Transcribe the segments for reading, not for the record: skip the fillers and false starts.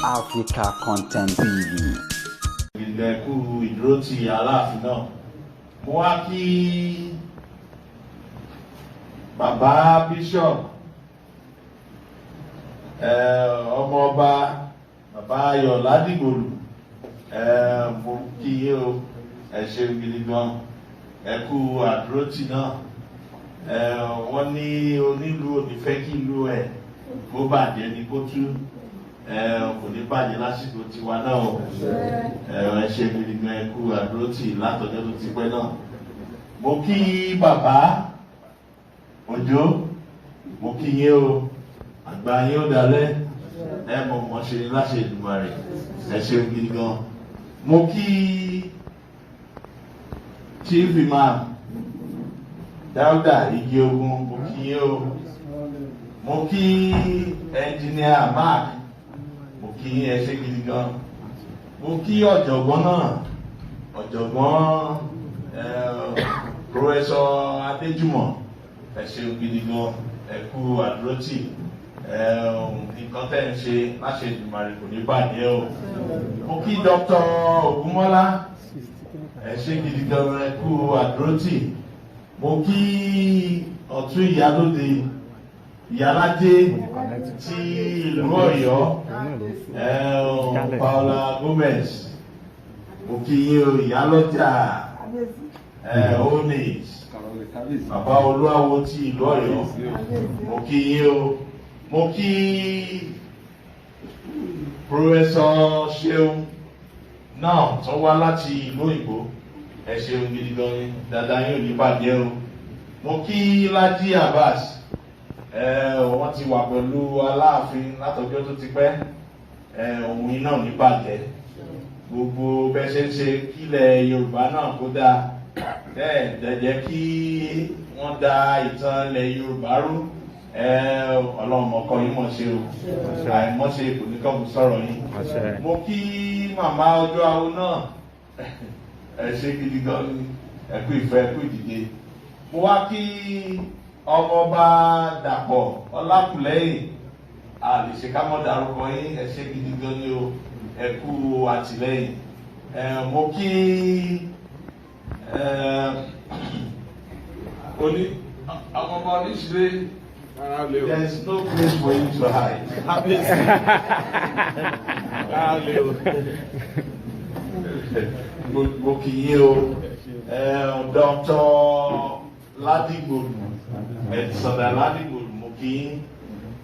Africa Content TV. Ìgbẹ̀kú ìdúró ti Alaafin náà. Mo wá kí bàbá Bishop ọmọ ọba bàbá Ayọ̀ Ládìgbòlù mo kí yín o ẹ ṣé gidi gan ẹ kú àdúrótì náà wọ́n ní onílù onífẹ́ kí ìlú ẹ̀ kó bàjẹ́ ní kó tú kò ní bàjẹ́ lásìkò tiwa náà o ẹ ṣé gidi gan ẹ kú àdúrótì látọjọ́ tó ti pẹ́ náà. Mo kí bàbá Òjó mo kí yín o àgbà yín ó dalẹ̀ ẹ mọ̀ mọ̀ ṣe láṣẹ Èdùmàrè ẹ ṣé gidi gan. Mo kí Chief Imam Dáúdà Igi Ogun mo kí yín o. Mo kí Engineer Mark mo kí yín ẹ ṣé gidi gan. Mo kí ọ̀jọ̀gbọ́n náà ọ̀jọ̀gbọ́n Professor Adéjùmọ̀ ẹ ṣé gidi gan ẹ kú àdúrótì nǹkan tẹ́ ń ṣe láṣẹ Èdùmàrè kò ní bàjẹ́ o. Mo kí Dr. Ògúnmọ́lá ẹ ṣé gidi gan ẹ kú àdúrótì. Mo kí ọ̀tún ìyálóde ìyálájé ti ìlú Ọ̀yọ́ Paula Gomez mo kí yín o ìyálọ́jà Onis bàbá olúwawo ti ìlú Ọ̀yọ́ mo kí yín o. Mo kí Professor Ṣeun náà tó wá láti ìlú òyìnbó ẹ ṣeun gidi gan ni dáadáa yín ò ní bàjẹ́ o. Mo kí Lájí Abbas wọ́n ti wà pẹ̀lú Alaafin látọjọ́ tó ti pẹ́ ohun iná ò ní bàjẹ́ gbogbo bẹ́ẹ̀ ṣe ń ṣe kílẹ̀ Yorùbá náà kó dáa dẹ̀jẹ̀ kí wọ́n da ìtàn ilẹ̀ Yorùbá rú Ọlọ́run ọkọ yín mọ̀ ṣe o àìmọ́ṣe kò ní kọ́kù sọ̀rọ̀ yín. Mo kí màmá ọjọ́ awo náà ẹ ṣé gidi gan ni ẹ kú ìfẹ́ ẹ kú ìdìde. Mo wá kí ọmọọba Dàpọ̀ Ọlákùlẹ́yìn a lè ṣe ká mọ́ dárúkọ yín ẹ ṣé gidi gan ni o ẹ kú àtìlẹ́yìn. Mo kí ọmọọba Oníṣìírí. There's no place for you to hide. Mo kì í o Dr. Ládìgbòlù Ẹ̀dìsọ̀dà Ládìgbòlù mo kì í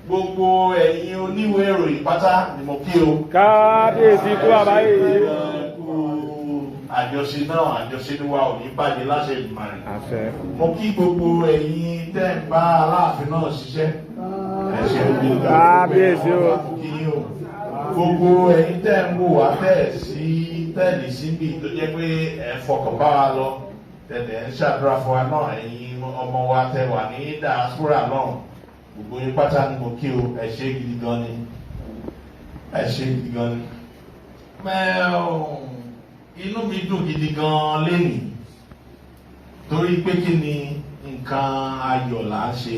gbogbo ẹ̀yin oníwèé ìròyìn pátá ni mo kí o. Kábíyèsí kú àbáyé. Àjọṣe náà àjọṣe ni wa ò ní bàjẹ́ láṣẹ Èdùmàrè. Mo kí gbogbo ẹ̀yin tẹ́ ń bá Alaafin náà ṣiṣẹ́ ẹ ṣé o. Kábíyèsí o. Gbogbo ẹ̀yin tẹ́ ń wò wá tẹ́ẹ̀lì síbi tó jẹ́ pé ẹ̀ fọkàn bá wa lọ tẹ̀lé ń ṣàdúrà fún wa náà ẹ̀yin ọmọ wa tẹ́ wà ní diaspora náà gbogbo yín pátá ni mo kí o ẹ ṣé gidi gan ni ẹ ṣé gidi gan ni. Inú mi dùn gidi gan lénìí torí pé kí ni nǹkan ayọ̀ là ń ṣe.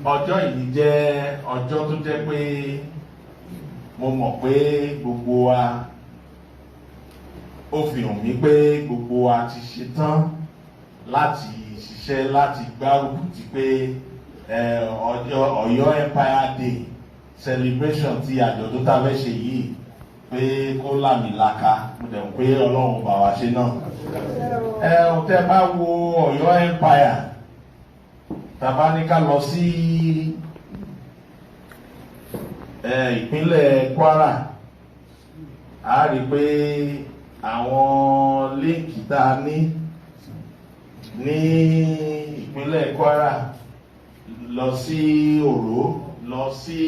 Ọjọ́ yìí jẹ́ ọjọ́ tó jẹ́ pé mo mọ̀ pé gbogbo wa ó fi hàn mí pé gbogbo wa ti ṣetán láti ṣiṣẹ́ láti gbárùkù ti pé Oyo Empire Day Celebrations ti àjọ̀dún tá a fẹ́ ṣe yìí pé kó lámìlaka mo dẹ̀ mọ̀ pé Ọlọ́run bá wa ṣe náà. Tẹ́ bá wo Oyo Empire tàbá ní ká lọ sí ìpínlẹ̀ Kwara a rí pé àwọn líǹkì tá a ní ìpínlẹ̀ Kwara lọ sí Òró lọ sí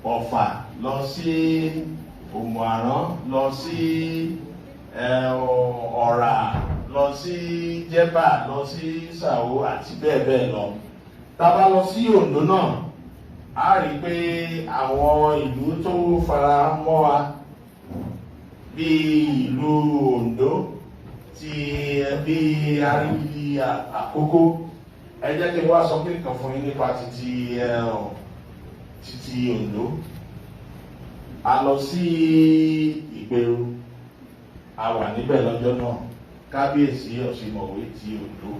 Ọ̀fà lọ sí Òmùàrán lọ sí Ọ̀rà lọ sí Jẹ́bà lọ sí Sàwó àti bẹ́ẹ̀ bẹ́ẹ̀ lọ. Tá bá lọ sí Oǹdó náà a rí pé àwọn ìlú tó fara mọ́ wa bí ìlú Oǹdó ti bí Aríbi Àkókó ẹ jẹ́ kí n wá sọ pé nǹkan fún yín nípa títí Oǹdó. a lọ sí Ìgbèrú, a wà níbẹ̀ lọ́jọ́ náà. Kábíyèsí Ọ̀ṣìmọ̀wé ti Oǹdó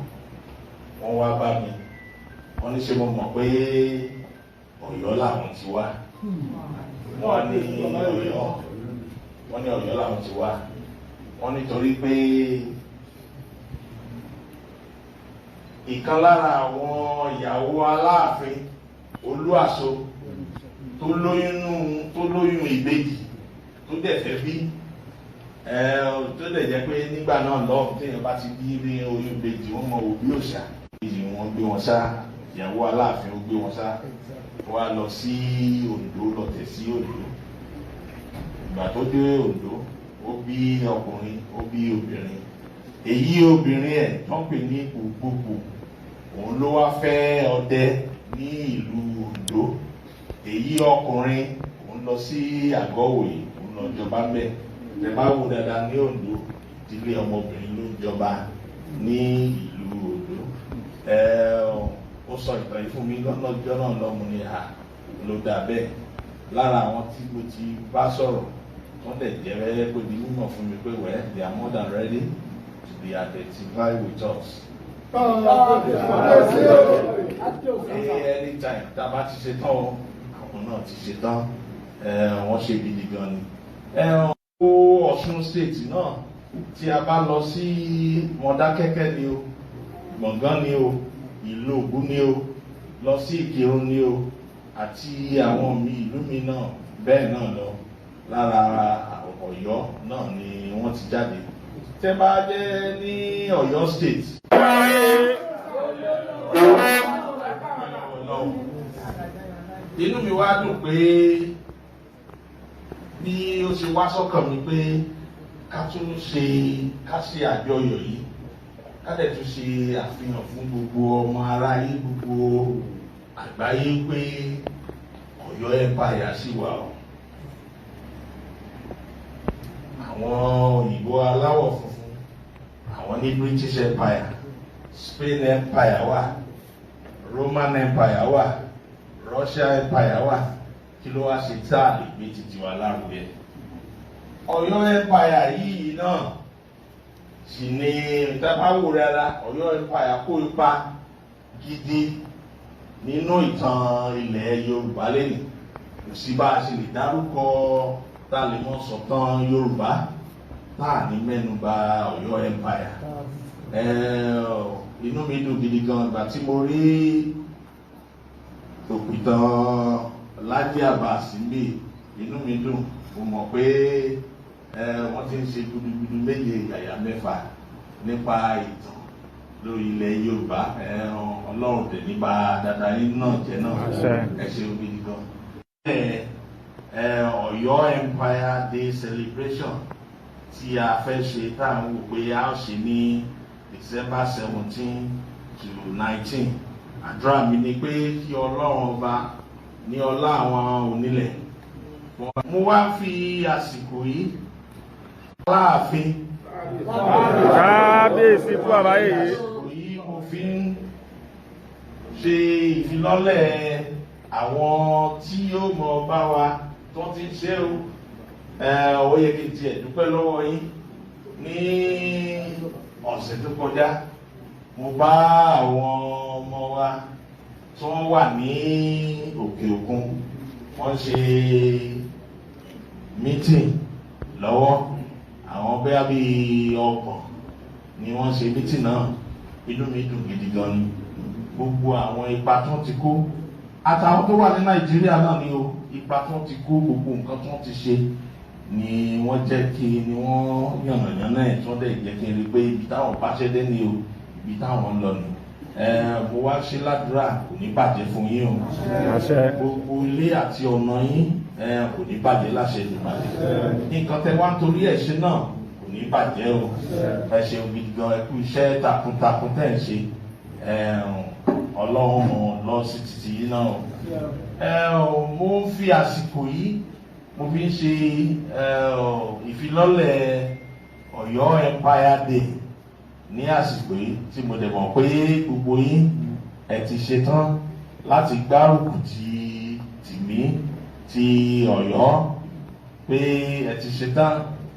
wọ́n wá bá mi, wọ́n ní ṣe mo mọ̀ pé Ọ̀yọ́ làwọn ti wá. Wọ́n ní Ọ̀yọ́ làwọn ti wá. Wọ́n nítorí pé ìkan lára àwọn ìyàwó Aláàfin Olúàṣọ tó lóyún ìbejì tó dẹ̀ fẹ́ bí tó dẹ̀ jẹ́ pé nígbà náà lọ́wọ́ téèyàn bá ti bí ní oyún ìbejì wọ́n mọ òbí òòṣà ìyí wọ́n gbé wọn sá, ìyàwó Aláàfin ó gbé wọn sá, wọ́n á lọ sí Oǹdó, lọ tẹ̀ sí Oǹdó. Ìgbà tó dé Oǹdó ó bí ọkùnrin ó bí obìnrin. Èyí obìnrin ẹ̀ tó ń pè ní Ògbógbò, òun ló wá fẹ́ ọdẹ ní ìlú Oǹdó. Èyí ọkùnrin òun lọ sí Àgọ́wòye, òun lọ jọba ńbẹ̀. Ẹ bá wo dáadáa ní Oǹdó, ìdílé ọmọbìnrin ló ń jọba ní ìlú Oǹdó. Ó sọ ìtàn yìí fún mi lọ́jọ́ náà lọ́mú ni ló dà bẹ́ẹ̀. Lára àwọn tí mo ti bá sọ̀rọ̀ wọ́n dẹ̀ jẹ́ pé di mímọ̀ fún mi pé well, they are more than ready to be identified with us. Anytime tá a bá ti ṣe tán o, àwọn náà ti ṣe tán, wọ́n ṣe gidi gan ni. Ọ̀ṣun state náà tí a bá lọ sí Mọdákẹ́kẹ́ ni o, Gbọ̀ngán ni o, ìlú Ògùn ni o, lọ sí Ìkìrun ni o, àti àwọn ìlú mi náà bẹ́ẹ̀ náà lọ. Lára Ọ̀yọ́ náà ni wọ́n ti jáde. Tẹ́ bá jẹ́ ní Ọ̀yọ́ state. Inú mi wá dùn pé bí ó ṣe wá sọ́kàn mi pé ká ṣe àjọyọ̀ yìí, ká dẹ̀ tún ṣe àfihàn fún gbogbo ọmọ aráyé, gbogbo àgbáyé pé Ọ̀yọ́ Empire ṣì wà o. Àwọn òyìnbó aláwọ̀ funfun, àwọn ní British Empire, Spain Empire wà, Roman Empire wà, Russia Empire wà. Kí ló wá ṣe tá a lè gbé títí wa lárugẹ? Ọ̀yọ́ Empire yìí náà sì ni ìtàbáwò rárá. Ọ̀yọ́ Empire kó ipa gidi nínú ìtàn ilẹ̀ Yorùbá lẹ́nu. Kò sí bá a ṣe lè dárúkọ tá a lè mọ sọ̀tàn Yorùbá tá a ní mẹ́nuba Ọ̀yọ́ Empire. Inú mi dùn gidi gan ìgbà tí mo rí òpìtàn Lájí Àbàsí mi, inú mi dùn. Mo mọ̀ pé wọ́n ti ń ṣe gudugudu méje yàyà mẹ́fà nípa ìtàn lórí ilẹ̀ Yorùbá. Ọlọ́run tẹ̀ nípa dáadáa yín náà jẹ́ náà. Ẹ ṣeun gidi gan. Oyo Empire Day Celebration tí a fẹ́ ṣe tá à ń wò pé a ó ṣe ní December 17 to 19. Àdúrà mi ni pé kí Ọlọ́run ọba ní ọlá àwọn onílẹ̀. Mo wá fi àsìkò yìí Alaafin. Kábíyèsí fún àbáyé yìí. Àsìkò yìí mo fi ń ṣe ìfilọ́lẹ̀ àwọn tí yóò mọ̀ bá wa tó ti ń ṣe o. Ó yẹ kí n tiẹ̀ dúpẹ́ lọ́wọ́ yín. Ní ọ̀sẹ̀ tó kọjá mo bá àwọn ọmọ wa tí wọ́n wà ní òkè òkun wọ́n ṣe meeting lọ́wọ́. Àwọn bẹ́ẹ̀ bí ọgbọ̀n ni wọ́n ṣe meeting náà. Inú mi dùn gidi gan ni. Gbogbo àwọn ipa tó ti kó àtàwọn tó wà ní Nàìjíríà náà ni o, ipa tó ti kó, gbogbo nǹkan tó ti ṣe ni wọ́n jẹ́ kí ni wọ́n yànnàyànnà ẹ̀ tó dẹ̀ jẹ́ kí n rí pé ibi táwọn bá ṣẹ́ dé ni o, ibi táwọn lọ ni. Mo wá ṣe ládùúrà kò ní bàjẹ́ fún yín o. Gbogbo ilé àti ọ̀nà yín kò ní bàjẹ́ láṣẹ Ìbàdàn. Nǹkan tẹ wá ń torí ẹ̀ ṣe náà kò ní bàjẹ́ o. Ẹ ṣeun gidi gan, ẹ kú iṣẹ́ takuntakun tẹ̀ ń ṣe. Ọlọ́run lọ sí títí yín náà. Mo ń fi àsìkò yìí mo fi ń ṣe ìfilọ́lẹ̀ Ọ̀yọ́ Empire Day ní àsìkò yìí tí mo dẹ̀ mọ̀ pé gbogbo yín ẹ ti ṣetán láti gbárùkù ti tìmí ti Ọ̀yọ́ pé ẹ ti ṣetán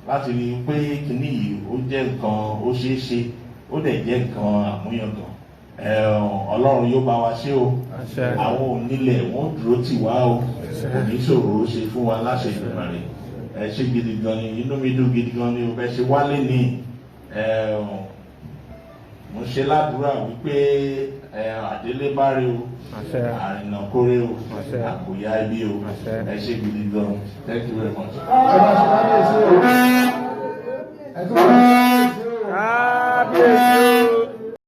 láti rí i pé kìíní yìí ó jẹ́ nǹkan ó ṣeé ṣe ó dẹ̀ jẹ́ nǹkan àmúyangàn. Ọlọ́run yóò bá wa ṣe o, àwọn onílẹ̀ wọ́n dúró tì wá o, kò ní ṣòro ó ṣe fún wa láṣẹ ìgbìmọ̀ rẹ̀. Ẹ ṣe gidi gan ni, inú mi dùn gidi gan ni o bẹ ṣe wálé ní. Mo ṣe ládùúrà wípé àdélé bá rí o, àrìnà kórè o, àkòyá ibi o. Ẹ ṣe gidi gan. Thank you very much. Kábíyèsí o.